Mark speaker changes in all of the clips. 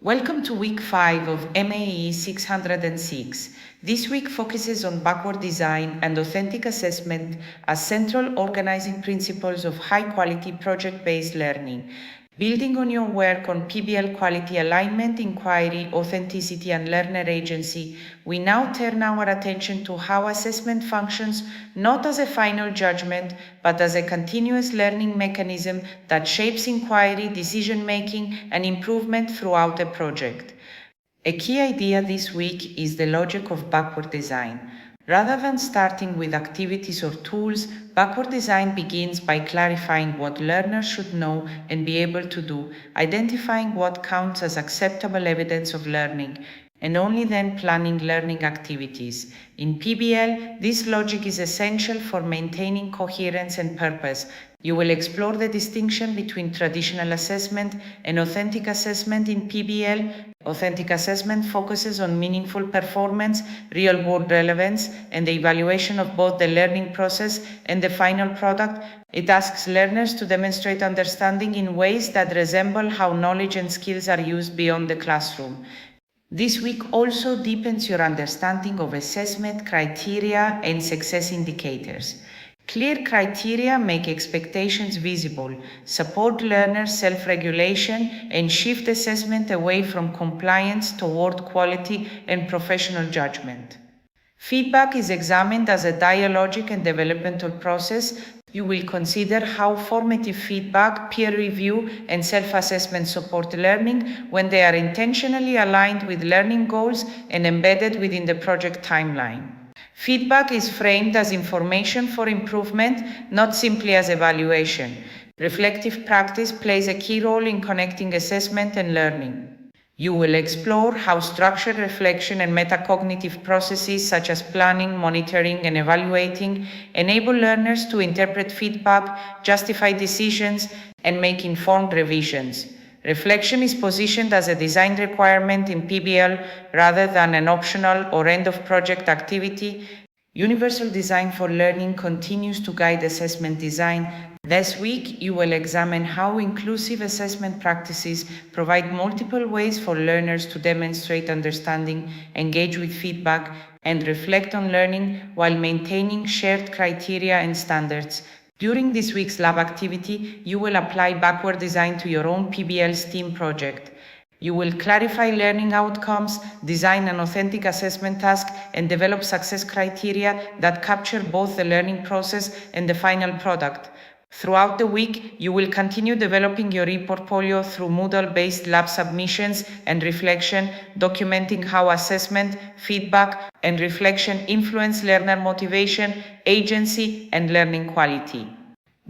Speaker 1: Welcome to week 5 of MAE 606. This week focuses on backward design and authentic assessment as central organizing principles of high-quality project-based learning. Building on your work on PBL quality alignment, inquiry, authenticity, and learner agency, we now turn our attention to how assessment functions not as a final judgment, but as a continuous learning mechanism that shapes inquiry, decision-making, and improvement throughout a project. A key idea this week is the logic of backward design. Rather than starting with activities or tools, backward design begins by clarifying what learners should know and be able to do, identifying what counts as acceptable evidence of learning, and only then planning learning activities. In PBL, this logic is essential for maintaining coherence and purpose. You will explore the distinction between traditional assessment and authentic assessment in PBL. Authentic assessment focuses on meaningful performance, real-world relevance, and the evaluation of both the learning process and the final product. It asks learners to demonstrate understanding in ways that resemble how knowledge and skills are used beyond the classroom. This week also deepens your understanding of assessment criteria and success indicators. Clear criteria make expectations visible, support learners' self-regulation, and shift assessment away from compliance toward quality and professional judgment. Feedback is examined as a dialogic and developmental process. You will consider how formative feedback, peer review, and self-assessment support learning when they are intentionally aligned with learning goals and embedded within the project timeline. Feedback is framed as information for improvement, not simply as evaluation. Reflective practice plays a key role in connecting assessment and learning. You will explore how structured reflection and metacognitive processes such as planning, monitoring, and evaluating enable learners to interpret feedback, justify decisions, and make informed revisions. Reflection is positioned as a design requirement in PBL rather than an optional or end-of-project activity. Universal design for learning continues to guide assessment design. This week, you will examine how inclusive assessment practices provide multiple ways for learners to demonstrate understanding, engage with feedback, and reflect on learning while maintaining shared criteria and standards. During this week's lab activity, you will apply backward design to your own PBL STEAM project. You will clarify learning outcomes, design an authentic assessment task, and develop success criteria that capture both the learning process and the final product. Throughout the week, you will continue developing your e-portfolio through Moodle-based lab submissions and reflection, documenting how assessment, feedback, and reflection influence learner motivation, agency, and learning quality.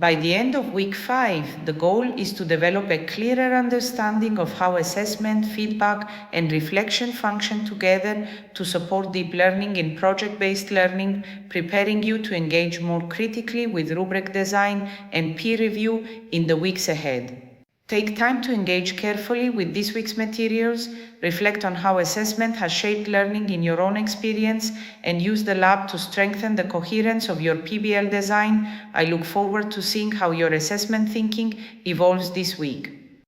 Speaker 1: By the end of week 5, the goal is to develop a clearer understanding of how assessment, feedback, and reflection function together to support deep learning in project-based learning, preparing you to engage more critically with rubric design and peer review in the weeks ahead. Take time to engage carefully with this week's materials, reflect on how assessment has shaped learning in your own experience, and use the lab to strengthen the coherence of your PBL design. I look forward to seeing how your assessment thinking evolves this week.